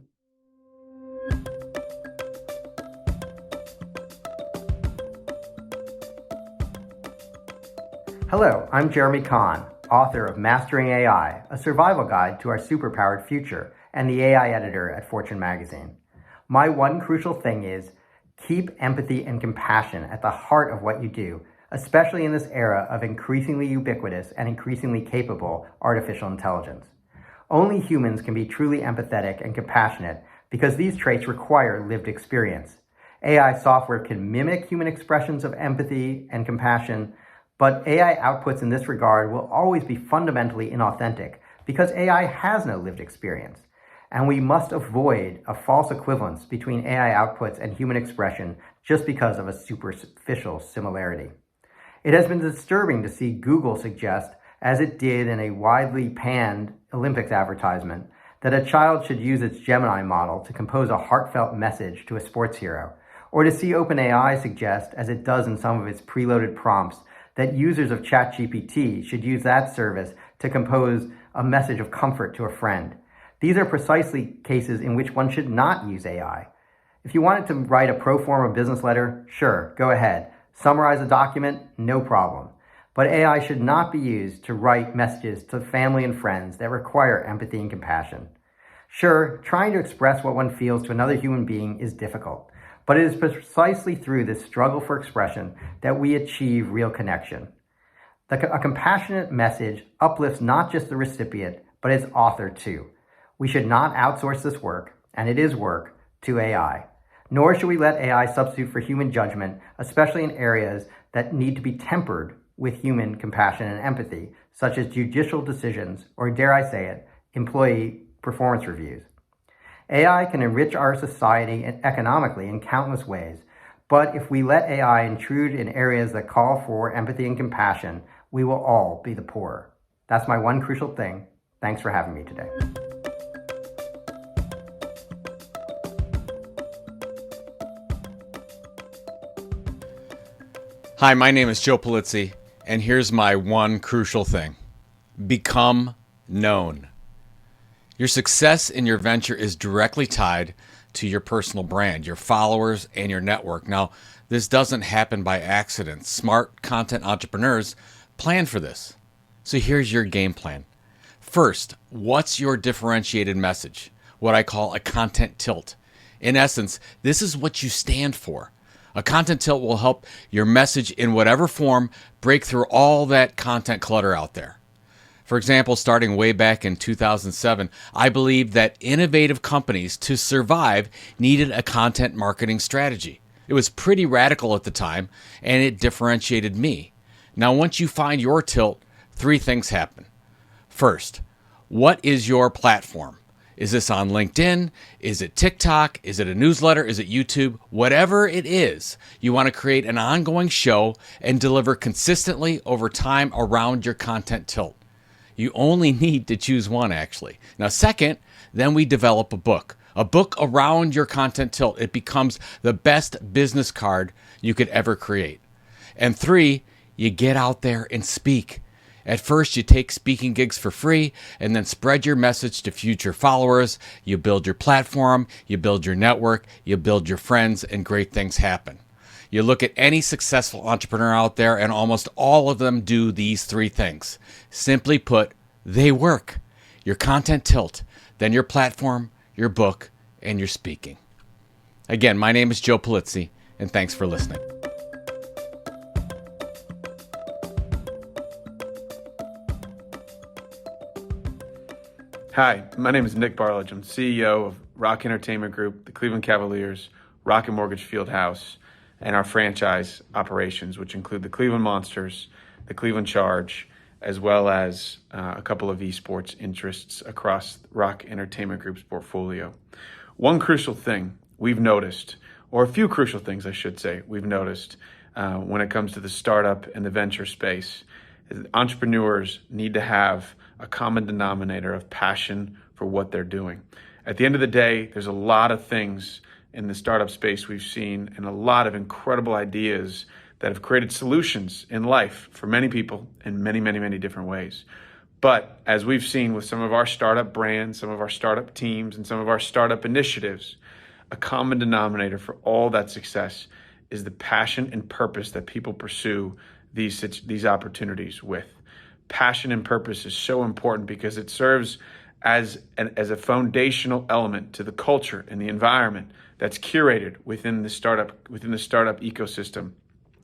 Hello, I'm Jeremy Kahn, author of Mastering AI, a survival guide to our superpowered future, and the AI editor at Fortune magazine. My one crucial thing is keep empathy and compassion at the heart of what you do, especially in this era of increasingly ubiquitous and increasingly capable artificial intelligence. Only humans can be truly empathetic and compassionate because these traits require lived experience. AI software can mimic human expressions of empathy and compassion, but AI outputs in this regard will always be fundamentally inauthentic because AI has no lived experience. And we must avoid a false equivalence between AI outputs and human expression just because of a superficial similarity. It has been disturbing to see Google suggest, as it did in a widely panned Olympics advertisement, that a child should use its Gemini model to compose a heartfelt message to a sports hero, or to see OpenAI suggest, as it does in some of its preloaded prompts, that users of ChatGPT should use that service to compose a message of comfort to a friend. These are precisely cases in which one should not use AI. If you wanted to write a pro forma business letter, sure, go ahead. Summarize a document, no problem. But AI should not be used to write messages to family and friends that require empathy and compassion. Sure, trying to express what one feels to another human being is difficult, but it is precisely through this struggle for expression that we achieve real connection. A compassionate message uplifts not just the recipient, but its author too. We should not outsource this work, and it is work, to AI. Nor should we let AI substitute for human judgment, especially in areas that need to be tempered with human compassion and empathy, such as judicial decisions, or dare I say it, employee performance reviews. AI can enrich our society economically in countless ways, but if we let AI intrude in areas that call for empathy and compassion, we will all be the poorer. That's my one crucial thing. Thanks for having me today. Hi, my name is Joe Polizzi, and here's my one crucial thing. Become known. Your success in your venture is directly tied to your personal brand, your followers, and your network. Now, this doesn't happen by accident. Smart content entrepreneurs plan for this. So here's your game plan. First, what's your differentiated message? What I call a content tilt. In essence, this is what you stand for. A content tilt will help your message in whatever form break through all that content clutter out there. For example, starting way back in 2007, I believed that innovative companies to survive needed a content marketing strategy. It was pretty radical at the time, and it differentiated me. Now, once you find your tilt, three things happen. First, what is your platform? Is this on LinkedIn? Is it TikTok? Is it a newsletter? Is it YouTube? Whatever it is, you want to create an ongoing show and deliver consistently over time around your content tilt. You only need to choose one, actually. Now, second, then we develop a book around your content tilt. It becomes the best business card you could ever create. And three, you get out there and speak. At first, you take speaking gigs for free and then spread your message to future followers. You build your platform, you build your network, you build your friends, and great things happen. You look at any successful entrepreneur out there, and almost all of them do these three things. Simply put, they work. Your content tilt, then your platform, your book, and your speaking. Again, my name is Joe Polizzi, and thanks for listening. Hi, my name is Nick Barlage. I'm CEO of Rock Entertainment Group, the Cleveland Cavaliers, Rocket Mortgage Fieldhouse, and our franchise operations, which include the Cleveland Monsters, the Cleveland Charge, as well as a couple of esports interests across Rock Entertainment Group's portfolio. One crucial thing we've noticed, or a few crucial things I should say, we've noticed when it comes to the startup and the venture space, is that entrepreneurs need to have a common denominator of passion for what they're doing. At the end of the day, there's a lot of things in the startup space we've seen and a lot of incredible ideas that have created solutions in life for many people in many, many, many different ways. But as we've seen with some of our startup brands, some of our startup teams, and some of our startup initiatives, a common denominator for all that success is the passion and purpose that people pursue these opportunities with. Passion and purpose is so important because it serves as a foundational element to the culture and the environment that's curated within the startup ecosystem.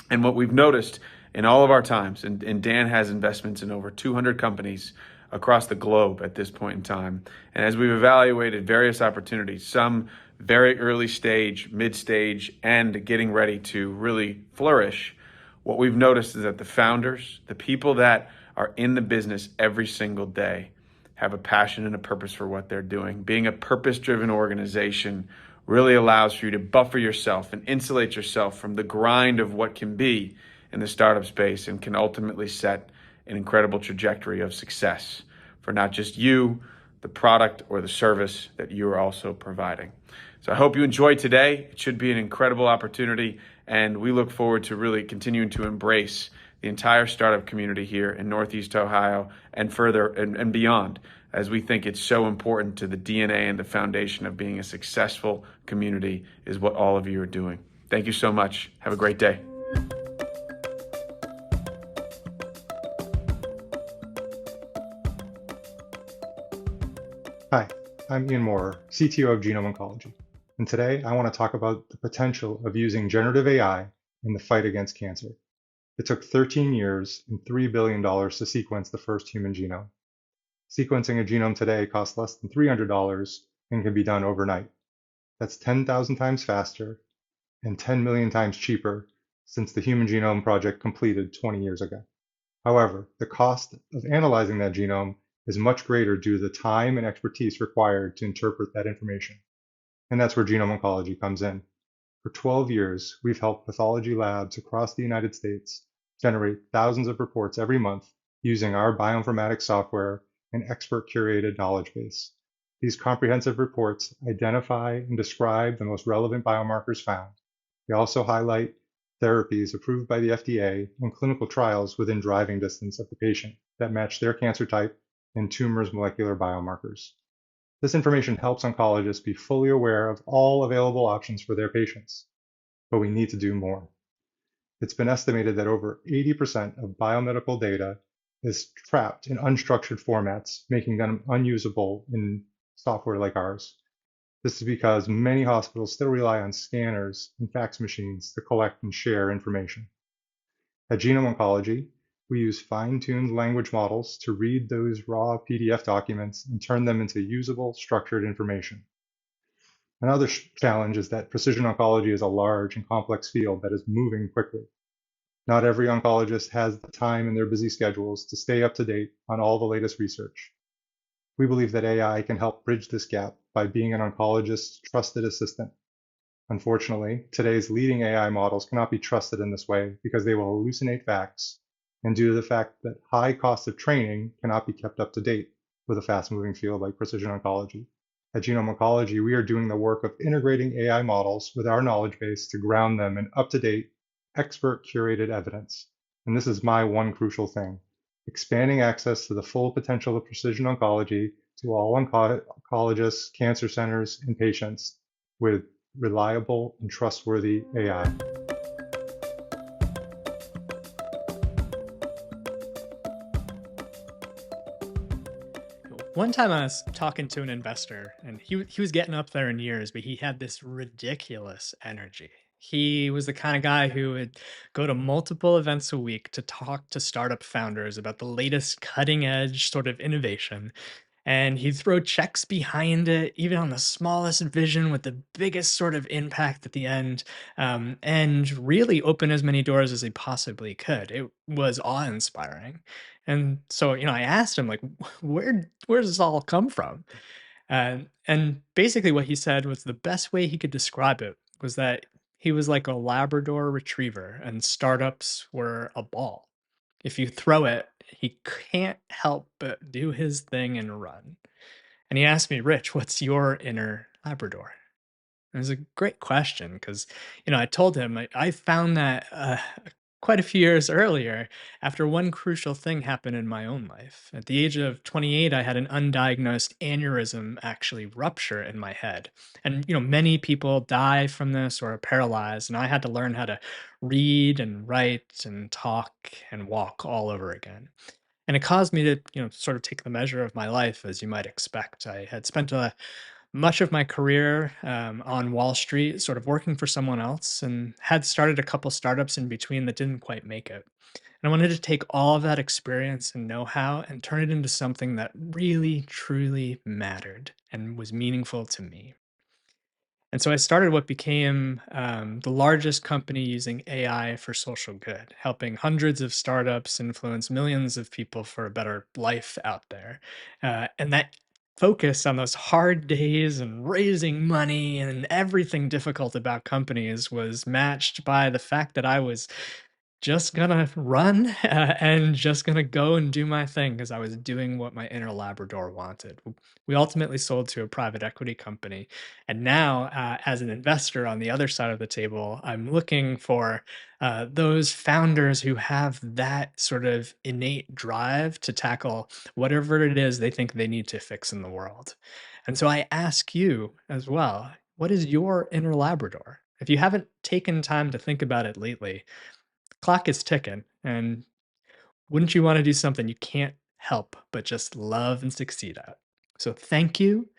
And what we've noticed in all of our times, and Dan has investments in over 200 companies across the globe at this point in time. And as we've evaluated various opportunities, some very early stage, mid stage, and getting ready to really flourish, what we've noticed is that the founders, the people that are in the business every single day, have a passion and a purpose for what they're doing. Being a purpose-driven organization really allows for you to buffer yourself and insulate yourself from the grind of what can be in the startup space, and can ultimately set an incredible trajectory of success for not just you, the product or the service that you are also providing. So I hope you enjoyed today. It should be an incredible opportunity, and we look forward to really continuing to embrace the entire startup community here in Northeast Ohio and further and beyond, as we think it's so important to the DNA and the foundation of being a successful community is what all of you are doing. Thank you so much. Have a great day. Hi, I'm Ian Moore, CTO of Genome Oncology, and today I want to talk about the potential of using generative AI in the fight against cancer. It took 13 years and $3 billion to sequence the first human genome. Sequencing a genome today costs less than $300 and can be done overnight. That's 10,000 times faster and 10 million times cheaper since the Human Genome Project completed 20 years ago. However, the cost of analyzing that genome is much greater due to the time and expertise required to interpret that information. And that's where genome oncology comes in. For 12 years, we've helped pathology labs across the United States generate thousands of reports every month using our bioinformatics software and expert-curated knowledge base. These comprehensive reports identify and describe the most relevant biomarkers found. They also highlight therapies approved by the FDA and clinical trials within driving distance of the patient that match their cancer type and tumor's molecular biomarkers. This information helps oncologists be fully aware of all available options for their patients, but we need to do more. It's been estimated that over 80% of biomedical data is trapped in unstructured formats, making them unusable in software like ours. This is because many hospitals still rely on scanners and fax machines to collect and share information. At Genome Oncology, we use fine-tuned language models to read those raw PDF documents and turn them into usable, structured information. Another challenge is that precision oncology is a large and complex field that is moving quickly. Not every oncologist has the time in their busy schedules to stay up to date on all the latest research. We believe that AI can help bridge this gap by being an oncologist's trusted assistant. Unfortunately, today's leading AI models cannot be trusted in this way because they will hallucinate facts, and due to the fact that high cost of training cannot be kept up to date with a fast-moving field like precision oncology. At Genome Oncology, we are doing the work of integrating AI models with our knowledge base to ground them in up-to-date, expert-curated evidence. And this is my one crucial thing: expanding access to the full potential of precision oncology to all oncologists, cancer centers, and patients with reliable and trustworthy AI. One time I was talking to an investor, and he was getting up there in years, but he had this ridiculous energy. He was the kind of guy who would go to multiple events a week to talk to startup founders about the latest cutting edge sort of innovation. And he'd throw checks behind it, even on the smallest vision with the biggest sort of impact at the end, and really open as many doors as he possibly could. It was awe-inspiring. And so, I asked him, like, where does this all come from? And basically what he said was the best way he could describe it was that he was like a Labrador retriever and startups were a ball. If you throw it, he can't help but do his thing and run. And he asked me, Rich, what's your inner Labrador? And it was a great question because, I told him I found that quite a few years earlier after one crucial thing happened in my own life. At the age of 28, I had an undiagnosed aneurysm actually rupture in my head. And, many people die from this or are paralyzed. And I had to learn how to read and write and talk and walk all over again. And it caused me to, sort of take the measure of my life, as you might expect. I had spent much of my career on Wall Street, sort of working for someone else, and had started a couple startups in between that didn't quite make it. And I wanted to take all of that experience and know-how and turn it into something that really, truly mattered and was meaningful to me. And so I started what became the largest company using AI for social good, helping hundreds of startups influence millions of people for a better life out there. And that focus on those hard days and raising money and everything difficult about companies was matched by the fact that I was just gonna run and just gonna go and do my thing because I was doing what my inner Labrador wanted. We ultimately sold to a private equity company. And now, as an investor on the other side of the table, I'm looking for those founders who have that sort of innate drive to tackle whatever it is they think they need to fix in the world. And so I ask you as well, what is your inner Labrador? If you haven't taken time to think about it lately, clock is ticking, and wouldn't you want to do something you can't help but just love and succeed at? So thank you,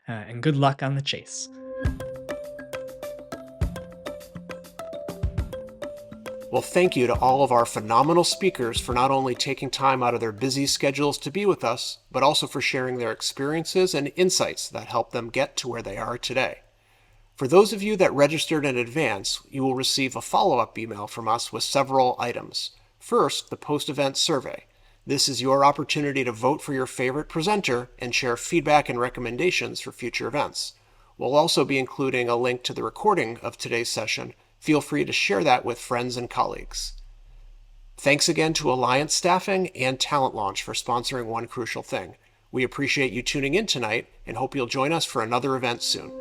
and good luck on the chase. Well, thank you to all of our phenomenal speakers for not only taking time out of their busy schedules to be with us, but also for sharing their experiences and insights that helped them get to where they are today. For those of you that registered in advance, you will receive a follow-up email from us with several items. First, the post-event survey. This is your opportunity to vote for your favorite presenter and share feedback and recommendations for future events. We'll also be including a link to the recording of today's session. Feel free to share that with friends and colleagues. Thanks again to Alliance Staffing and Talent Launch for sponsoring One Crucial Thing. We appreciate you tuning in tonight and hope you'll join us for another event soon.